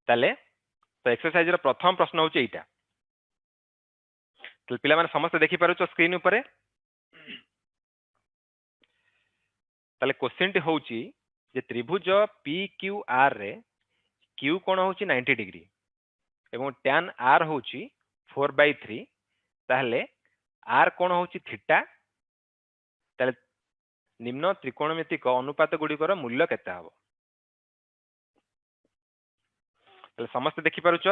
ताले तो एक्सरसाइज रो प्रथम प्रश्न होची एटा तो पिला माने समस्त देखि पारुछ स्क्रीन ऊपर ताले क्वेश्चन टी होची जे त्रिभुज PQR रे Q कोण होची 90 डिग्री एवं tan R होची 4/3 ताले R कोण होची थीटा ताले निम्न त्रिकोणमितिक अनुपात गुड़िकर मूल्य केते हबो ताले समस्त देखि पारुछ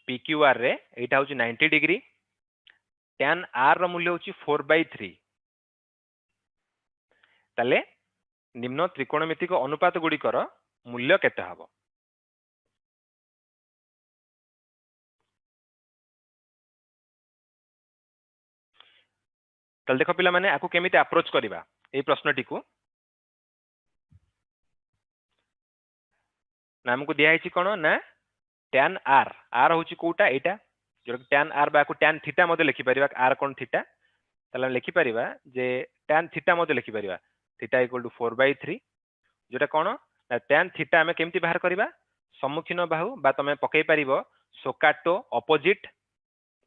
PQR रे एटा होची 90 डिग्री tan R रो मूल्य होची 4/3 ताले निम्न त्रिकोणमितिक अनुपात गुड़िकर मूल्य केते हबो ताले देखो पिला माने आकु केमिति अप्रोच करिबा ए प्रश्नटी को नाम को दिया हिची कोन ना tan R R होची कोटा एटा जो tan R बा को tan थीटा मध्ये लिखि परिबा R कोन थीटा ताले लिखि परिबा जे tan थीटा मध्ये लिखि परिबा थीटा = 4/3 जोटा कोन ना tan थीटा हमें केमिति बाहर करिबा सम्मुखीन बाहु बा तमे पकई परिबो सोकाटो opposite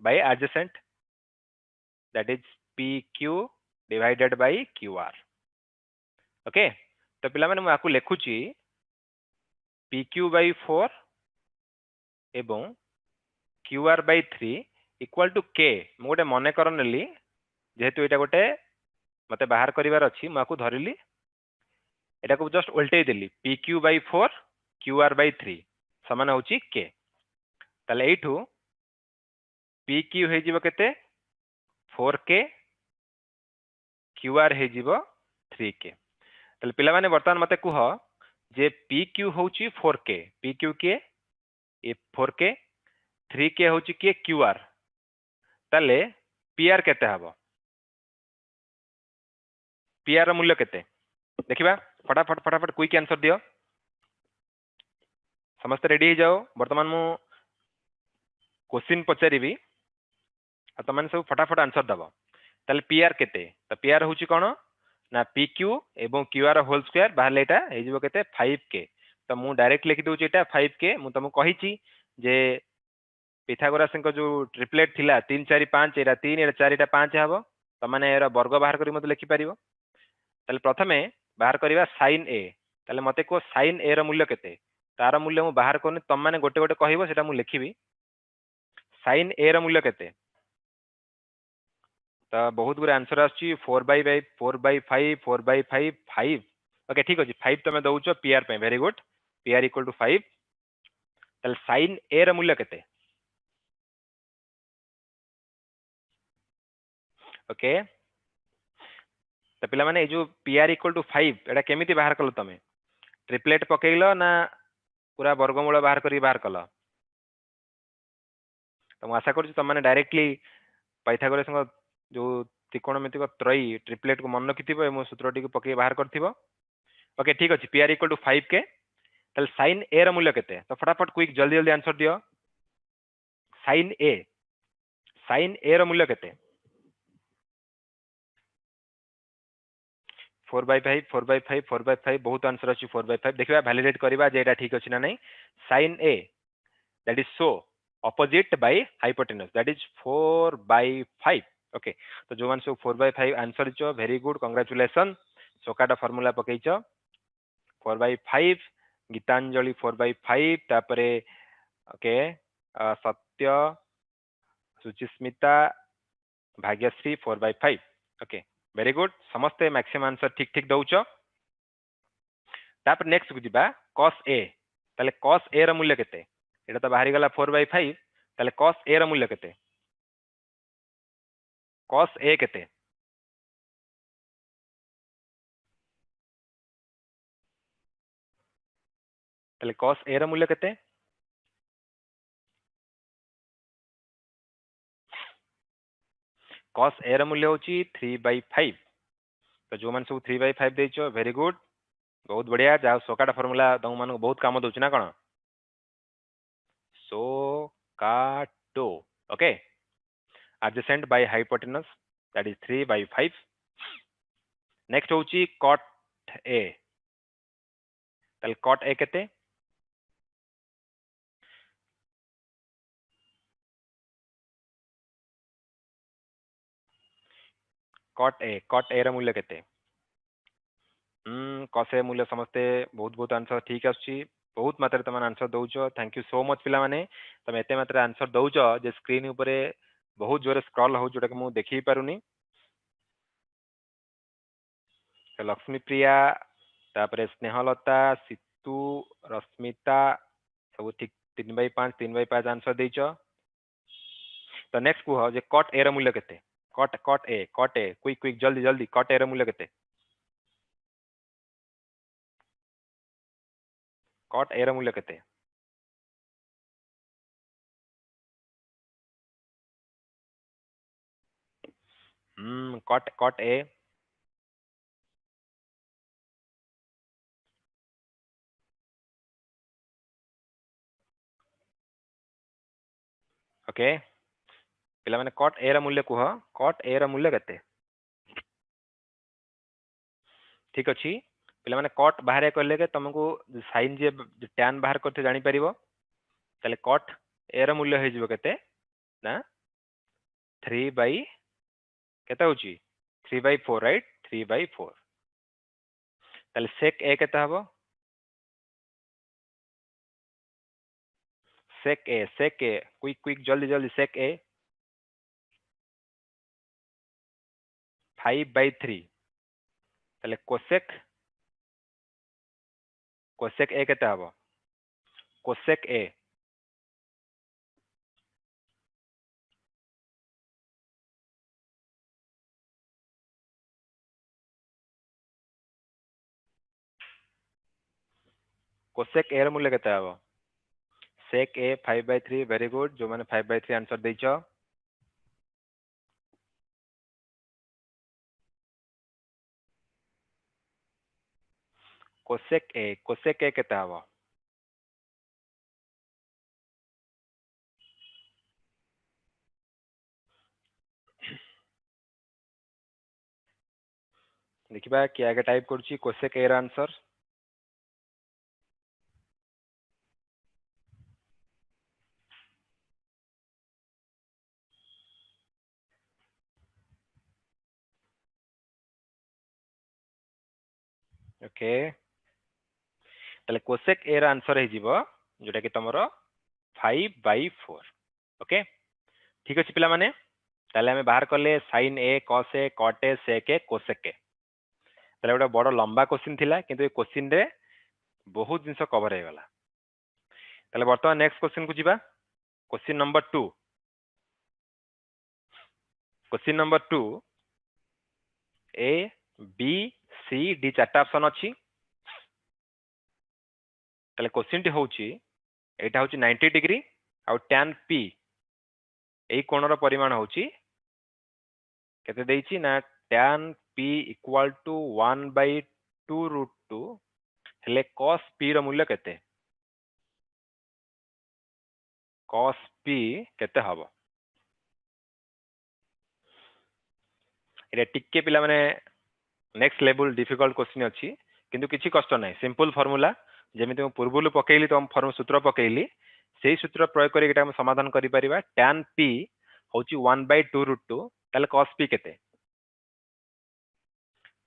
by adjacent that is PQ divided by QR okay तो पिला माने मु आकु लेखुची PQ/4 एवं QR/3 इक्वल टू K मु गोटे मने कर नेली जेहेतु एटा गोटे मते बाहर करिवार अछि मु आकु धरिली एटा को जस्ट उल्टे देली PQ/4 QR/3 समान होची K ताले एठू PQ हे जीवो केते 4K QR हे जीवो 3K ताले पिला माने वर्तमान मते कुह जे PQ होची 4K PQ के ए 4K 3K होची के QR ताले PR केते हबो PR रो मूल्य केते देखिबा फटाफट फटाफट क्विक आंसर दियो समस्त रेडी हो जाओ वर्तमान मु क्वेश्चन पचारिबी आ तमन सब फटाफट आंसर दबो ताले PR केते तो PR होची कोन ना PQ एवं QR होल स्क्वायर बाहर एटा हे जीवो केते 5K तो मु डायरेक्ट लिखि दोची एटा 5K मु तुमको कहिची जे पिथागोरास को जो ट्रिपलेट थिला 3 4 5 एरा 3 एरा 4 एटा 5 हबो त माने एरा वर्ग बाहर करी मते लिखि परिबो ताले प्रथमे बाहर करिवा sin A ताले मते को sin A रो मूल्य केते तार मूल्य मु बाहर करनी तम माने गोटे गोटे कहबो सेटा मु लिखिबी sin A रो मूल्य केते तो बहुत गुरे आंसर आछि 4/5 4/5 4/5 5 ओके ठीक अछि 5 तमे दउचो PR पे वेरी गुड PR = 5 ताले sin A रो मूल्य केते ओके तो पिला माने जो PR = 5 एटा केमिति बाहर कलो तमे ट्रिपलेट पकेइलो ना पूरा वर्गमूल बाहर करी बाहर कलो तो मु आशा करू तुम माने डायरेक्टली पाइथागोरस जो त्रिकोणमितिक त्रयी ट्रिपलेट को मन रखिथिबो एमो सूत्रटी को पके बाहर करथिबो ओके ठीक अछि PR = 5K तल sin A रो मूल्य केते तो फटाफट क्विक जल्दी जल्दी आंसर दियो sin A रो मूल्य केते 4/5 4/5 4/5 बहुत आंसर अछि 4/5 देखिबा वैलिडेट करबा जे एटा ठीक अछि ना नै sin A that is so opposite by hypotenuse that is 4/5 okay तो जो मान सब 4/5 आंसर छ वेरी गुड कांग्रेचुलेशन सोकाटा फार्मूला पकेइछ 4/5 गीतांजलि 4/5 तापरे okay Satya Suchismita Bhagyashree 4/5 okay very good समस्त मैक्सिमम आंसर ठीक ठीक दउछ तापर नेक्स्ट को दिबा cos A ताले cos A रो मूल्य केते एटा तो बाहरी गला 4/5 ताले cos A रो मूल्य केते cos A केते ताले cos A रो मूल्य केते cos A रो मूल्य होची 3/5 तो जो मान सब 3/5 देइछो वेरी गुड बहुत बढ़िया जा सोकाटा फार्मूला तुम मान बहुत काम दउछ ना कोन सोकाटो okay adjacent by hypotenuse that is 3/5 next होची cot A ताले कट ए केते कट ए ର मूल्य केते कस ए मूल्य समस्ते बहुत बहुत आंसर ठीक आछी बहुत मात्रा तुम आंसर दौच थैंक यू सो मच पिला माने तुम एते मात्रा आंसर दौच जे स्क्रीन ऊपर बहुत जोरे स्क्रॉल हो जोटा कि मु देखि पारुनी तो लक्ष्मी प्रिया तापर स्नेहलता सितु रश्मिता सब ठीक 3/5 आंसर देच तो नेक्स्ट कुह जे कट ए ର मूल्य केते कट ए क्विक क्विक जल्दी जल्दी कट ए ର मूल्य केते कट ए ର मूल्य केते कट ए ओके पिला माने कट ए ର मूल्य कुह कट ए ର मूल्य केते ठीक अच्छी पिला माने कट बाहर कले के तुमको साइन जे टैन बाहर करते जानी परिबो ताले कट ए ର मूल्य हे जिवो केते ना 3 बाई केते होची 3/4 राइट 3/4 ताले सेक ए केते हबो सेक ए क्विक क्विक जल्दी जल्दी सेक ए 5/3 ताले कोसेक ए केते हबो कोसेक ए कोसेक ए ର मूल्य केते हबो सेक ए 5/3 वेरी गुड जो माने 5/3 आंसर देछ कोसेक ए केते हबो देखिबा कि आगे टाइप करछि कोसेक ए ର आंसर ओके ताले कोसेक ए ର आंसर हे जिवो जोटा कि तमरो 5/4 ओके ठीक अछि पिला माने ताले हमें बाहर करले sin A cos A cot A sec A cosec A ताले गोटे बड़ लंबा क्वेश्चन थिला किंतु ए क्वेश्चन रे बहुत जिंस कवर हे गला ताले वर्तमान नेक्स्ट क्वेश्चन को जिबा question number 2 question number 2 A B C D चारटा ऑप्शन अछि ताले क्वेश्चन टी होउची एटा होउची 90 डिग्री आ tan p एई कोणर परिमाण होउची केते देइची ना tan p इक्वल टू 1/2√2 हेले cos p रो मूल्य केते cos p केते हबो एटा टिक्के पिला माने नेक्स्ट लेवल डिफिकल्ट क्वेश्चन अछि किंतु किछि कष्ट नै सिंपल फार्मूला जेमिति हम पूर्वलु पकेइली तो हम फॉर्म सूत्र पकेइली सेही सूत्र प्रयोग करी एटा हम समाधान करि परिबा tan p होची 1/2√2 ताले cos p केते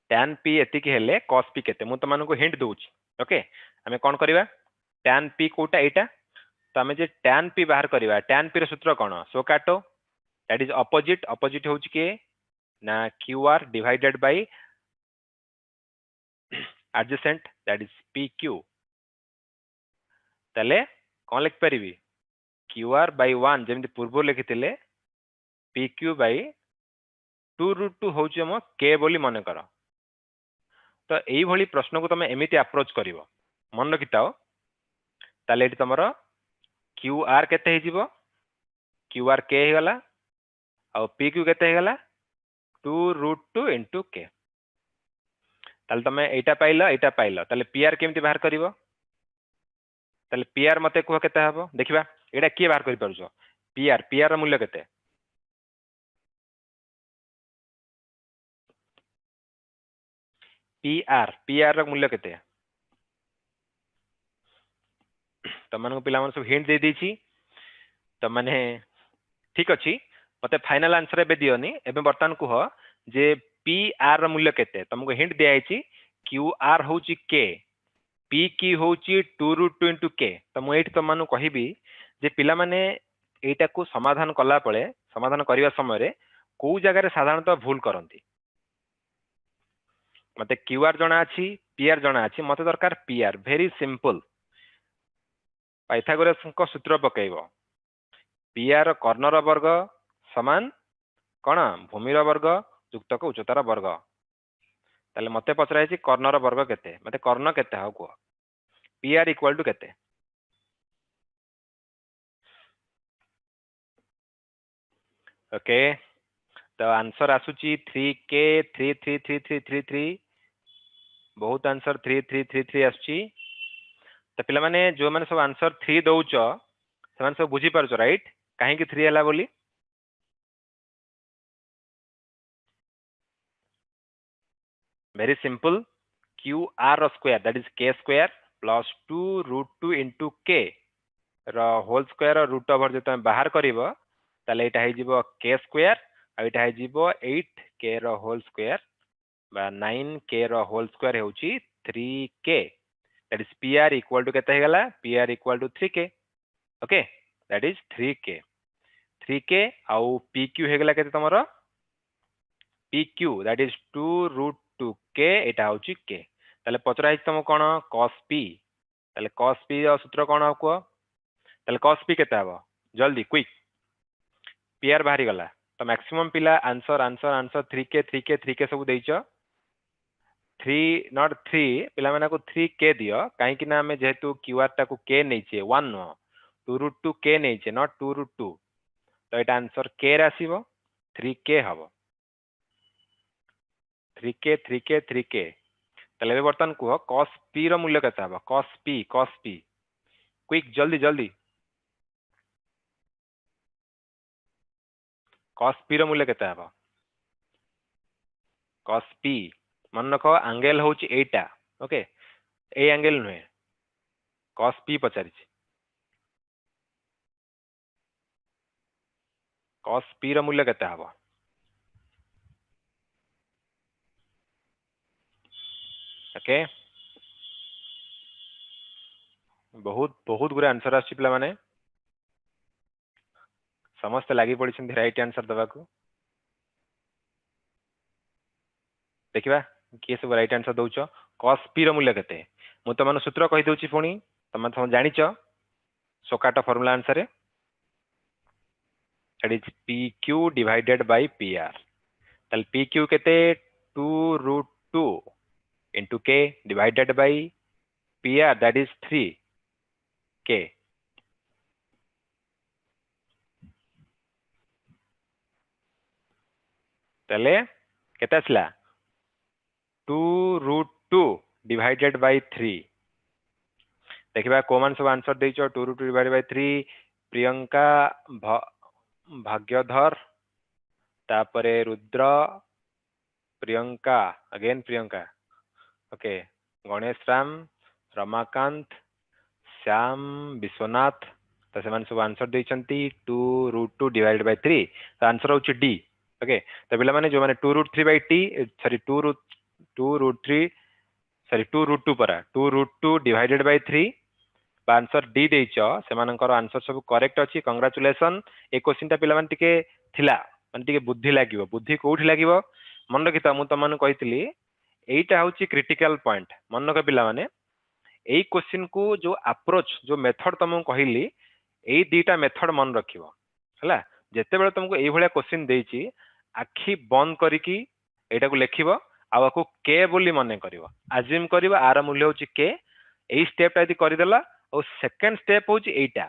tan p एतिकी हेले cos p केते मु त मानको हिंट दोउची ओके हमें कोन करबा tan p कोटा एटा तो हमें जे tan p बाहर करबा tan p रो सूत्र कोन सो काटो दैट इज ऑपोजिट ऑपोजिट होची के ना qr divided by adjacent that is pq ताले कोन लिख परिबी qr/1 जेमिति पूर्व लिखितिले pq/2√2 होची हम k बोली मन कर तो एई भली प्रश्न को तमे एमिति अप्रोच करिवो मन रखिताओ ताले एटी तमरो qr केते हे जिवो qr k हे गला आ pq केते हे गला 2√2 into k ताले तमे एटा पाइलो ताले pr केमिति बाहर करिवो ताले pr मते कुह केते हबो देखिबा एटा के बाहर करि परछो pr रो मूल्य केते pr रो मूल्य केते तुम पिला सब हिंट दे देछि तो माने ठीक अच्छी मते फाइनल आंसर एबे दियोनी एबे बर्तमान कुह जे पी आर मूल्य केते तुमको हिंट दिया है क्यू आर होची के पी की होची 2√2 इंटू के तो मुझे तुम मानू कहबी जे पिला माने एटा को समाधान कला पळे समाधान करने समय कौ जगह साधारणतः भूल करती मते क्यू आर जना अच्छी पी आर जना अच्छी मते दरकार P R very simple Pythagoras सूत्र पकेब पी आर कर्णर वर्ग समान कौन भूमिर वर्ग युक्तक उच्चतार वर्ग ताले मते पचरा कर्णर वर्ग केते मते कर्ण केते हो कह पी आर इक्वल टू केते ओके तो आंसर आसुची 3k 33333 बहुत आंसर 3333 आसुची तो पिला माने जो माने सब आंसर 3 दउच से माने सब बुझी पारछ राइट काहे कि 3 हला बोली very simple q r square that is k square plus 2√2 into k ର होल स्क्वायर रूट ओवर जो तुम बाहर करिवो ताले एटा हे जिवो k स्क्वायर आ एटा हे जिवो 8k ର होल स्क्वायर बा 9k ର होल स्क्वायर हेउची 3k that is pr equal to केते हेगला pr equal to 3k okay that is 3k आउ pq हेगला केते तमरो pq that is 2√2 k एटा होची k ताले पचरा है तुम कोन cos p ताले cos p रो सूत्र कोन हो को ताले cos p केते हबो जल्दी क्विक pr बाहरी गला तो मैक्सिमम पिला आंसर आंसर आंसर 3k सब देइचो 3 नॉट 3 पिला माने को 3k दियो काहे कि ना हमें जेहेतु qr टा को k नैचे 1 नो 2√2 k नैचे नॉट 2√2 तो एटा आंसर k रे आसीबो 3k हबो 3k ताले बर्तन कुह cos p रो मूल्य केता हबो cos p क्विक जल्दी जल्दी cos p रो मूल्य केता हबो cos p मन रख एंगल होची एटा ओके ए एंगल नुहे cos p पचारि cos p रो मूल्य केता हबो ओके बहुत बहुत गुरे आंसर आछि पिला माने समस्त लागि पड़ी राइट आंसर दबा को देखिबा किए सब राइट आंसर दउछ cos p रो मूल्य केते मु त मन सूत्र कहि दउची पुणी तमे त जानिच सोकाट फार्मूला आंसर रे that is pq divided by pr ताल pq केते 2√2 into k divided by pr that is 3k ताले केते आसला 2√2 divided by 3 देखिबा कोमन सब आंसर देइचो 2√2 divided by 3 प्रियंका भाग्यधर तापरे रुद्र प्रियंका अगेन प्रियंका ओके गणेश राम रमाकांत श्याम विश्वनाथ तो से सब आंसर देइचंती 2√2 divided by 3 तो आंसर होची डी ओके तो पिला माने जो माने 2√3 by t सॉरी 2√3 सॉरी 2√2 परा 2√2 divided by 3 आंसर डी देइच से मानकर आंसर सब करेक्ट अछि कांग्रेचुलेशन ए क्वेश्चन ता पिला माने टिके थिला माने टिके बुद्धि लागिवो बुद्धि कोठी लागिवो मन रखिता मु तमन कहितली एटा होची क्रिटिकल पॉइंट मन रख पिला माने एई क्वेश्चन को जो अप्रोच जो मेथड तुमको कहली एई दीटा मेथड मन रखिवो हला जेते बेले तुमको एई भलिया क्वेश्चन देइची आखी बंद करिकी एटा को लेखिबो आ को के बोली मने करिवो अज्यूम करिवो आर मूल्य होची के एई स्टेप ता यदि करिदेला और सेकंड स्टेप होची एटा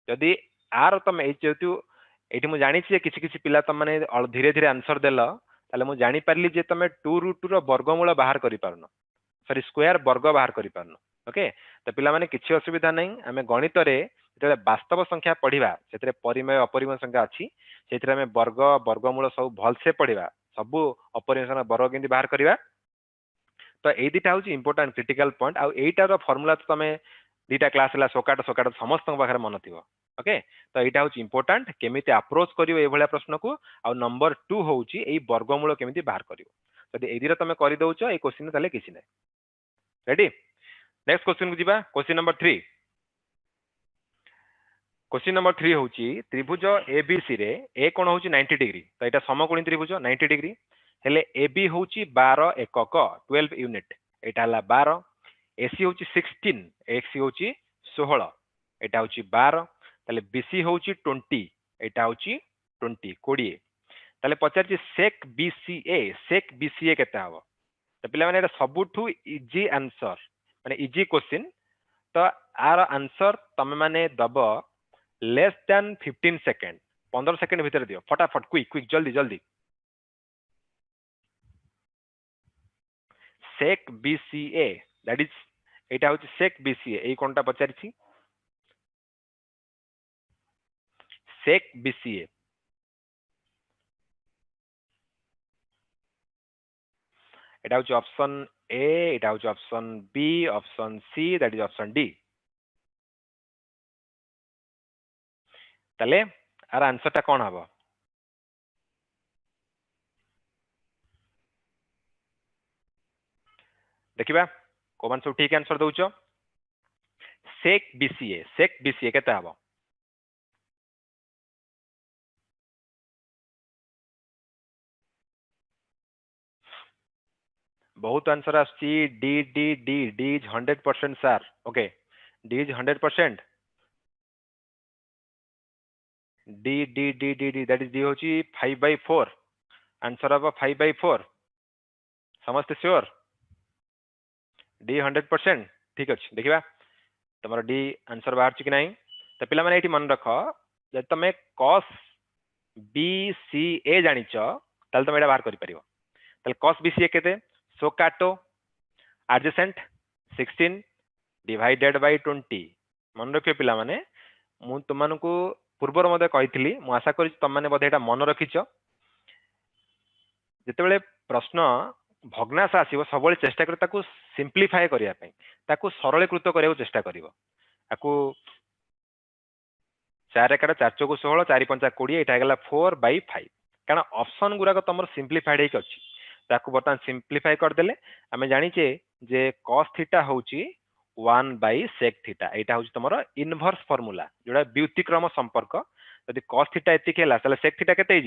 जदि आर तुम ए जेतु एठी मु जानि छी किछि किछि पिला तुम माने धीरे धीरे आंसर देला ताले मु जानि पारली जे तुम 2√2 रो वर्गमूल बाहर करि पारनो सॉरी स्क्वायर वर्ग बाहर करि पारनो ओके तो पिला माने किछि असुविधा नै हमें गणित रे जेते वास्तव संख्या पढिबा सेतरे परिमेय अपरिमेय संख्या अछि सेतरे हमें वर्ग वर्गमूल सब भल से पढिबा सब अपरिमेय संख्या वर्ग केंति बाहर करिबा तो एई दिटा होची इंपोर्टेंट क्रिटिकल पॉइंट आ एईटा रो फार्मूला तो तमे दुटा क्लास है सोकाट सोकाट समस्त पाखे मन थी ओके तो यहाँ हूँ इंपोर्टाट केमी अप्रोच कर प्रश्न को आ नंबर 2 हूँ वर्गमूल केमी बाहर कर तुम कर दौच ये क्वेश्चन ताले किसी ना रेडी नेक्स्ट क्वेश्चन को जीवा क्वेश्चन नंबर 3 क्वेश्चन नंबर 3 हूँ त्रिभुज एबीसी रे ए कौन हूँ 90 डिग्री तो यहाँ समकोणी त्रिभुज 90 डिग्री हेले ए बी हूँ 12 एकक 12 यूनिट यहाँ 12 एसी हूँ 16 एक्सी हूँ 16 यहाँ हूँ 12 ताले बीसी हूँ 20 यहाँ हूँ 20 20 ताले पचार सेक बीसीए केते हम तो पिला माने सबुठू इजी आंसर माने इजी क्वेश्चन तो आर आंसर तमे माने दब लेस देन 15 सेकेंड 15 सेकेंड भीतर दियो फटाफट क्विक क्विक जल्दी जल्दी सेक बीसीए दैट इज एटा होची सेक बीसीए एई कोनटा पचारिछि सेक बीसीए एटा होची ऑप्शन ए एटा होची option B option C that is option D तले आर आंसर टा कोन हबो देखिबा कोमन सब ठीक आंसर दउछ सेक बीसीए केते हबो बहुत आंसर आछि D D D D is 100% sir okay D is 100% D D D D D that is D होची 5/4 आंसर हबो 5/4 समस्त श्योर डी 100% ठीक अच्छे देखा तुम डी आंसर बाहर कि ना तो पिला माने मन रख जब तुम कस बी सी ए जानिच तुम यहाँ बाहर कर कस बी सी ए के सो काटो एडजेसेंट 16 डिवाइडेड बाय 20 मन रखियो पिला माने मु तुमको पूर्वर मते कही मु आशा करी तुम मैंने बोधे मन रखिच जिते प्रश्न भग्नाश आसो सब चेष्टा कर सिंप्लीफाए करने सरलीकृत करने चेष्टा कर 4 एकाट 4 चौक 16 4 पंचा 20 यहाँ गला 4/5 कारण ऑप्शन गुराक तुम सिंप्लीफाइड अच्छी बर्तमान सिंप्लीफाई करदे आम जाचे जे cos थीटा हूँ 1/sec थीटा यहाँ हूँ तुम इनभर्स फॉर्मूला जोड़ा व्युतिक्रम संपर्क जब cos थीटा एतिक है sec थीटा केते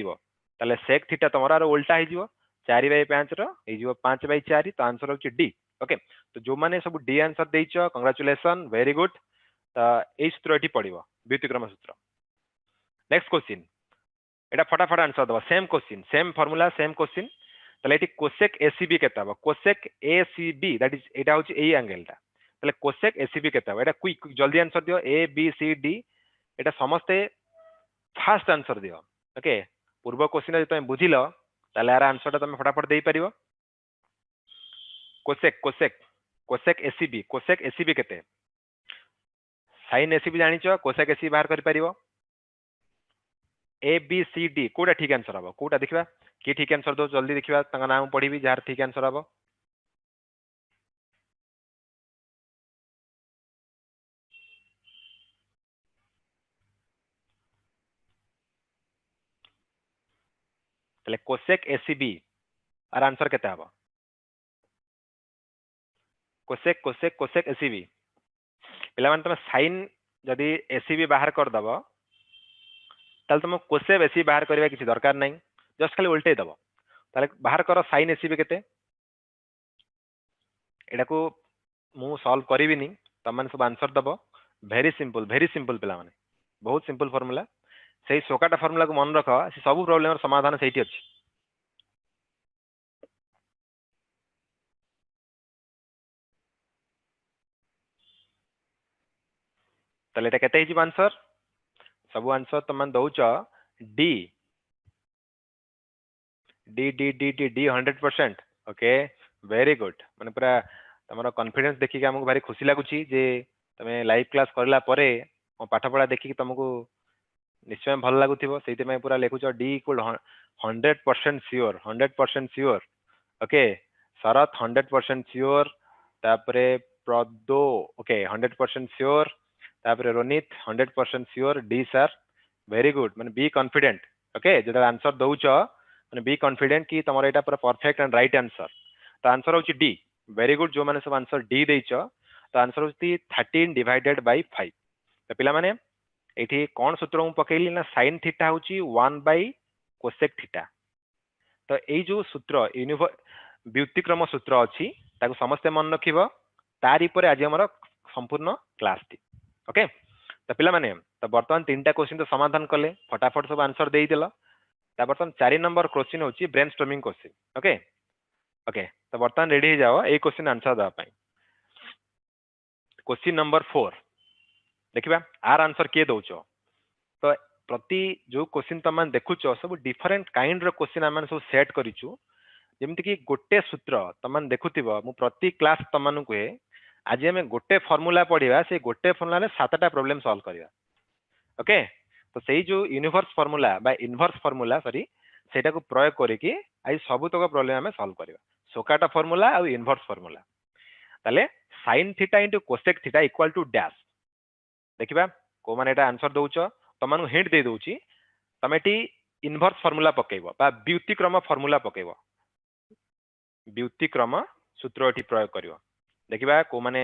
ताले sec थीटा तुम उल्टा हो 4/5 5/4 तो आंसर हूँ डी ओके तो जो मैंने सब डी आंसर देच कंग्राचुलेसन वेरी गुड तो यही सूत्र ये पड़ो व्युतिक्रम सूत्र नेक्स्ट क्वेश्चन एटा फटाफट आंसर दबा same question same formula same question ताले एटी कोसेक एसीबी केते हबो कोसेक एसीबी दैट इज एटा होची एई एंगल टा ताले कोसेक एसीबी केते हबो एटा क्विक क्विक जल्दी आंसर दियो ए बी सी डी एटा समस्ते फास्ट आंसर दियो ओके पूर्व क्वेश्चन जब तुम बुझिल ताले आर आंसर टा तुम फटाफट दे परिबो कोसेक कोसेक कोसेक एसीबी केते साइन एसीबी जानिच कोसेक एसीबी बाहर कर परिबो ए बी सी डी कोटा ठीक आंसर हम कोटा देखा किए ठीक आंसर दो जल्दी देखा नाम पढ़ी जार ठीक आंसर हम कोसेक एसीबी आर आंसर केते हम कोसेक कोसेक कोसेक एसीबी पे तुम साइन जदि एसीबी बाहर करदब ताल तुम कोसेक एसीबी बाहर करवा किसी दरकार नहीं जस्ट खाली उल्टे दब ताले बाहर कर साइन एसीबी केते एटा को मु सॉल्व करिविनी तुम मैंने सब आंसर दब वेरी सिंपल पिला माने बहुत सिंपल फॉर्मूला से सोकाटा फॉर्मूला को मन रख सब प्रॉब्लम समाधान से अच्छी ताले एटा केते हिजी आंसर सब आंसर तुम दौच D D D D D D 100% okay very good माने पूरा तुम कॉन्फिडेंस देखिए आमको भारी खुशी लगुच जे तुम लाइव क्लास करला परे मो पाठ पढ़ा देखिए तुमको निश्चय भल लगुव से पूरा लिखुच D equal 100% sure 100% sure okay Sarat 100% sure तापरे प्रदो ओके 100% श्योर तापर Ronit 100% sure D sir very good माने बी कॉन्फिडेंट ओके जेटा आंसर दउछ माने बी कॉन्फिडेंट कि तमर एटा पूरा परफेक्ट एंड राइट आंसर तो आंसर होची डी वेरी गुड जो माने सब आंसर डी देइछ तो आंसर होची 13 डिवाइडेड बाय 5 तो पिला माने एठी कोन सूत्र मु पकेली ना sin थीटा होची 1 बाय कोसेक थीटा तो एई जो सूत्र व्युत्क्रम सूत्र अछि ताको समस्ते मन रखिबो तारि परे आज हमर संपूर्ण क्लास टी ओके तो पिला माने तो वर्तमान तीनटा क्वेश्चन तो समाधान कले फटाफट सब आंसर देई देला ता वर्तमान 4 नंबर क्वेश्चन होची ब्रेनस्टॉर्मिंग क्वेश्चन ओके ओके तो वर्तमान रेडी हो जाओ ए क्वेश्चन आंसर दा पई क्वेश्चन नंबर 4 देखिबा आर आंसर के दउचो तो प्रति जो क्वेश्चन तमान देखुचो सब डिफरेंट काइंड रो क्वेश्चन आमान सब सेट करिचु जेमति कि गोटे सूत्र तमान देखुथिबो मु प्रति क्लास तमान को आज हमें गोटे फॉर्मूला पढ़िबा से गोटे फॉर्मूला रे सातटा प्रॉब्लम सॉल्व करिबा ओके तो सेही जो यूनिवर्स फॉर्मूला बा इनवर्स फॉर्मूला सॉरी सेटा को प्रयोग करिकि आज सब तक प्रॉब्लम हमें सॉल्व करिबा सोकाटा फॉर्मूला और इनवर्स फॉर्मूला ताले sin theta into cosec theta equal to dash देखिबा को माने एटा आंसर दउचो तमानु हिंट दे दउची तमेटी इनवर्स फॉर्मूला पकेइबो बा व्युत्क्रम फॉर्मूला पकेइबो व्युत्क्रम सूत्र एठी प्रयोग करिवो देखिबा को माने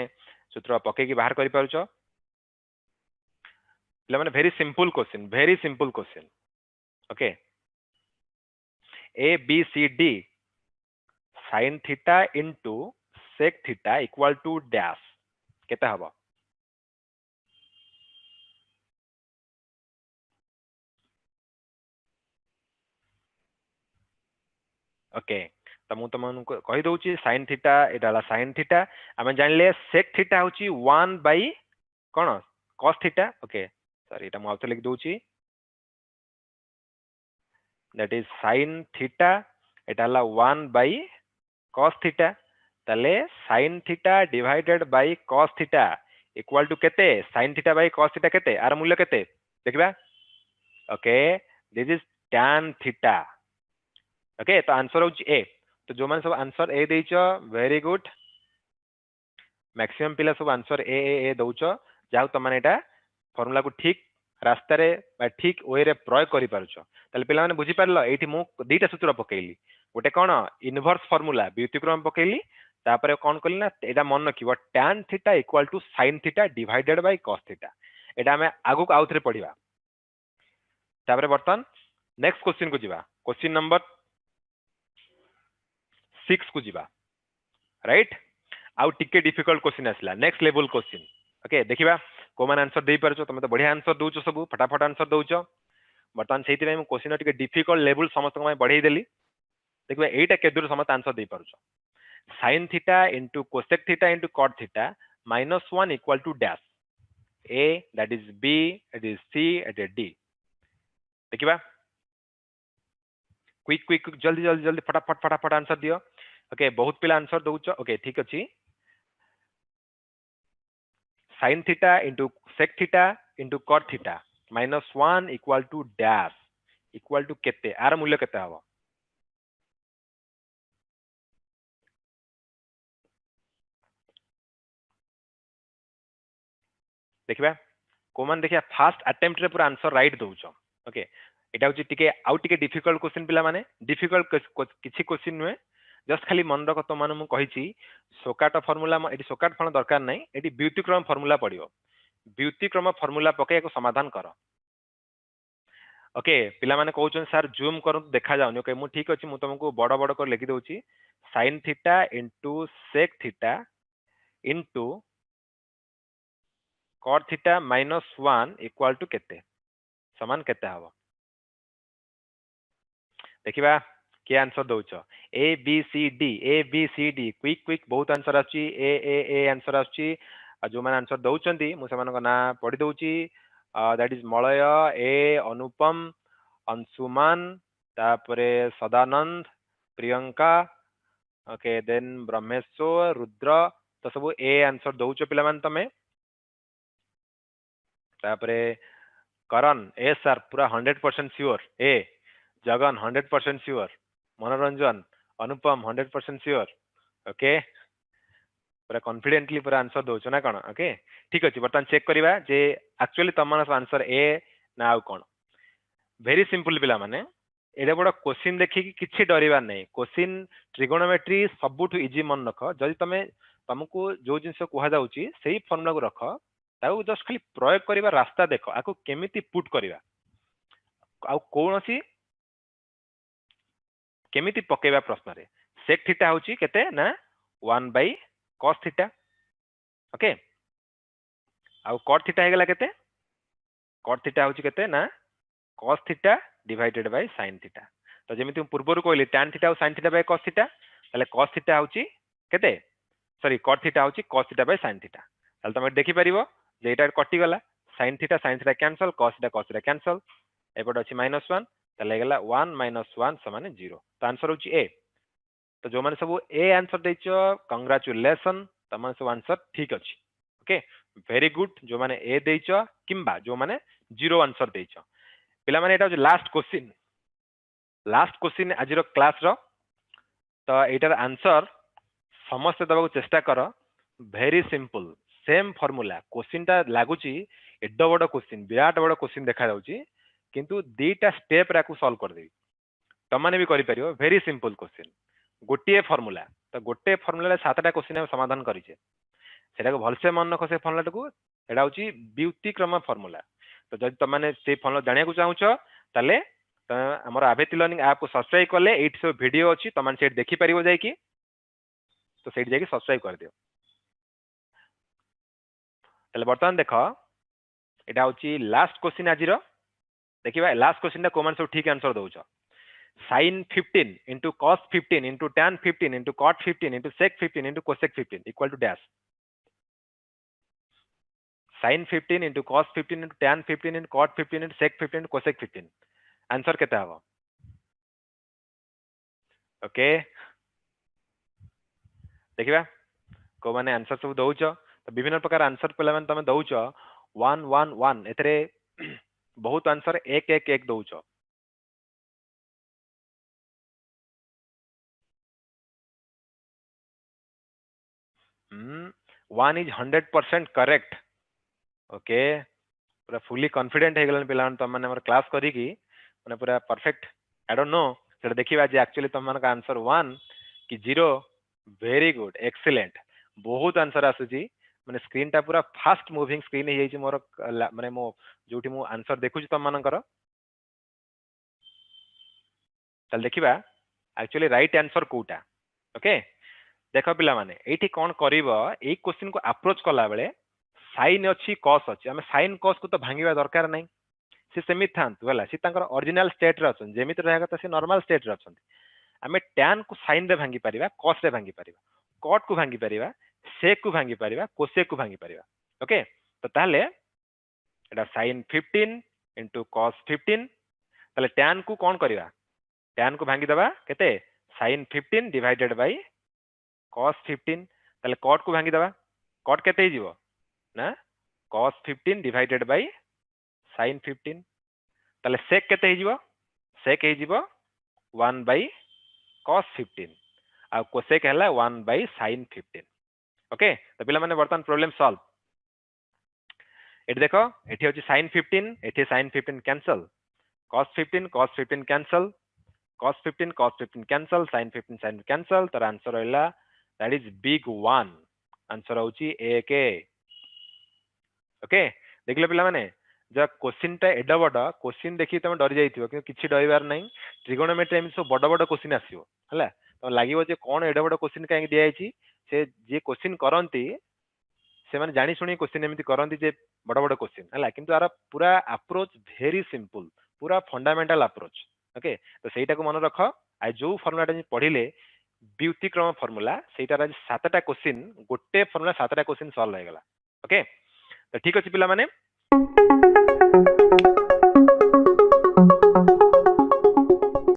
सूत्र पकेइ की बाहर करि पारुचो पिला माने very simple question okay A B C D sin theta into sec theta equal to dash केता हबो ओके तो मु तुम कहि दउची sin थीटा एटाला sin थीटा आमे जानले sec थीटा होची 1 बाय कोन cos थीटा ओके सॉरी एटा मु आउत लिख दउची दैट इज sin थीटा एटाला 1 बाय cos थीटा तले sin theta divided by cos theta equal to केते sin theta by cos theta केते आर मूल्य केते देखबा okay this is tan theta okay तो आंसर होची ए तो जो मान सब आंसर ए देइचो वेरी गुड मैक्सिमम पिला सब आंसर ए दउचो जाउ त माने एटा फार्मूला को ठीक रास्ता रे बा ठीक वे रे प्रयोग करि पारुचो तले पिला माने बुझी पारलो एठी मु दीटा सूत्र पकेइली गोटे कोन इनवर्स फार्मूला व्युत्क्रम पकेइली तापरे कोन कली ना एटा मन रखिबो tan theta equal to sin theta divided by cos theta एटा हमें आगु आउथरे पढिबा तापरे बर्तन नेक्स्ट क्वेश्चन को जिबा क्वेश्चन नंबर 6 को जिबा राइट आउ टिके डिफिकल्ट क्वेश्चन आसला नेक्स्ट लेवल क्वेश्चन ओके देखिबा को मान आंसर देई परछो तमे तो बढ़िया आंसर दउचो सब फटाफट आंसर दउचो बर्तमान सेति में क्वेश्चन टिके डिफिकल्ट लेवल समस्त को बढ़ाई देली देखिबा एटा केदुर समस्त आंसर देई परछो sin theta into cosec theta into cot theta -1 equal to dash a that is b it is c it is d देखिबा क्विक जल्दी जल्दी जल्दी फटाफट आंसर दियो ओके बहुत पिला आंसर दउचो ओके ठीक अछि sin theta into sec theta into cot theta -1 equal to dash equal to केते आर मूल्य केते हबो देखिबा कोमन देखिया फास्ट अटेम्प्ट रे पूरा आंसर राइट दउचो ओके एटा होची टिके आउ टिके डिफिकल्ट क्वेश्चन पिला माने डिफिकल्ट किछि क्वेश्चन नुए जस्ट खाली मन रख तो माने मु कहिची सोकाट फार्मूला एटी सोकाट फण दरकार नै एटी व्युत्क्रम फार्मूला पडियो व्युत्क्रम फार्मूला पके को समाधान कर ओके पिला माने कहउछन सर जूम करू देखा जाउनी ओके मु ठीक अछि मु तुमको बड़ बड़ कर लिखि दउची sin theta into sec theta into cot theta -1 equal to केते समान केते हबो देखिबा के आंसर दउचो A B C D quick बहुत आंसर आछि ए आंसर आछि जो मान आंसर दउचंदी मु समान को ना पढि दउची दैट इज मलय ए अनुपम अंशुमान तापरे सदानंद प्रियंका ओके देन ब्रह्मेश्वर रुद्र तो सब ए आंसर दउचो पिला मान तमे तापरे करण ए सर पूरा 100% श्योर ए जगन 100% श्योर मनोरंजन अनुपम 100% श्योर ओके पूरा कॉन्फिडेंटली पूरा आंसर दोछ ना कोन ओके ठीक अछि बर्तन चेक करबा जे एक्चुअली तमन आंसर ए ना आउ कोन वेरी सिंपल पिला माने एडे बड़ क्वेश्चन देखि किछि डरिबार नै क्वेश्चन ट्रिगोनोमेट्री सबुठु इजी मन रख जदि तमे तुमको जो जिंस कुहा जाउची सेही फॉर्मूला को रख ताऊ जस्ट खाली प्रयोग करबा रास्ता देख आको केमिति पुट करबा आ कोनोसी केमिति पकेबा प्रश्न रे सेक थीटा होची केते ना 1 by cos थीटा ओके आ cot थीटा हेगला केते cot थीटा होची केते ना cos theta divided by sin theta तो जेमिति पूर्वरु कहली tan थीटा और sin theta by cos theta ताले cos थीटा होची केते सॉरी cot थीटा होची cos theta by sin theta ताले तमे देखि परिबो जे एटा कटि गला sin theta cancel cos theta cancel एपट अछि -1 ताले गेला 1 - 1 समान 0 तो आंसर होची ए तो जो माने सब ए आंसर देइचो कांग्रेचुलेशन तमन सब आंसर ठीक अछि ओके वेरी गुड जो माने ए देइचो किंबा जो माने 0 आंसर देइचो पिला माने एटा लास्ट क्वेश्चन आज क्लास रो तो एटार आंसर समस्त दबाक चेष्टा कर very simple same formula question टा लागुची एड्ड बड़ क्वेश्चन विराट बड़ क्वेश्चन देखा जाउची किंतु दीटा स्टेप राकु सॉल्व कर देबी तमाने भी करि परियो वेरी सिंपल क्वेश्चन गोटे फॉर्मूला तो गोटे फॉर्मूला सातटा क्वेश्चन हम समाधान करिचे सेटा को भलसे मन रख से फॉर्मूला को एडा होची व्युत्क्रम फॉर्मूला तो जदि तमाने से फॉर्मूला जानिया को चाहुचो ताले हमर आभेति लर्निंग ऐप को सब्सक्राइब करले एट सब वीडियो अछि तमाने सेट देखि परिबो जाय कि तो सेट जाय कि सब्सक्राइब कर दियो ताले वर्तमान देखो एटा होची लास्ट क्वेश्चन आज रो देखिबा लास्ट क्वेश्चन टा कोमन सब ठीक answer दउचो sin 15 into cos 15 into tan 15 into cot 15 into sec 15 into cosec 15 equal to dash sin 15 into cos 15 into tan 15 into cot 15 into sec 15 into cosec 15 answer केते हबो okay देखिबा को माने answer सब दउचो तो विभिन्न प्रकार आंसर पले माने तमे दउचो 1 1 1 एतरे बहुत answer 1 1 1 दउचो one is 100% correct okay पूरा फुली कॉन्फिडेंट हे गलन पिलान तम माने हमर क्लास करी की माने पूरा परफेक्ट आई डोंट नो सेटा देखिबा जे एक्चुअली तम मान का आंसर 1 कि 0 वेरी गुड एक्सीलेंट बहुत आंसर आसुची माने स्क्रीन टा पूरा फास्ट मूविंग स्क्रीन हे जाई मोर माने मो जोठी मो आंसर देखुची तम मान कर तल देखिबा एक्चुअली राइट आंसर कोटा ओके देख पिला माने एठी कोन करिवो ए क्वेश्चन को अप्रोच कला बेले साइन अच्छी कॉस अच्छी आम साइन कॉस को तो भांगा दरकार नहीं सी सेमि था सी ओरिजिनल स्टेट रे अछन जेमिति रहा कथा सी नॉर्मल स्टेट रे अछन आमे tan को साइन रे भांगी परिबा कॉस रे भांगी परिबा कॉट को भांगी परिबा सेक को भांगी परिबा कोसेक को भांगी परिबा ओके तो ताले एटा sin 15 into cos 15 ताले tan को कोन करिबा tan को भांगी दबा केते sin 15 डिवाइडेड बाय cos 15 ताले cot को भांगी दबा cot केते हिजिवो ना cos 15 डिवाइडेड बाय sin 15 ताले sec केते हिजिवो sec हिजिवो 1 by cos 15 uh cosec हला 1 by sin 15 ओके तो पिला माने बर्तन प्रॉब्लम सॉल्व एठी देखो एठी होची sin 15 एठी sin 15 cancel cos 15 cancel cos 15 cancel sin cancel तर आंसर हला दैट इज बिग 1 आंसर होची ए के ओके देखले पिला माने जो क्वेश्चन टा एडा बड़ा क्वेश्चन देखि तुम डरी जाइथिबो कि किछि डरिबार नै ट्रिगोनोमेट्री एम सब बड़ बड़ क्वेश्चन आसीबो हला तो लागिवो जे कोन एडा बड़ क्वेश्चन काहे दिया आइछि से जे क्वेश्चन करंती से माने जानि सुनी क्वेश्चन एमिति करंती जे बड़ बड़ क्वेश्चन हला किंतु आर पूरा अप्रोच वेरी सिंपल पूरा फंडामेंटल अप्रोच ओके तो सेटा को मन रख आ जो फार्मूला टा पढिले व्युत्क्रम फार्मूला सेटा रा सातटा क्वेश्चन गोटे फार्मूला सातटा क्वेश्चन सॉल्व हो गला ओके तो ठीक अछि पिला माने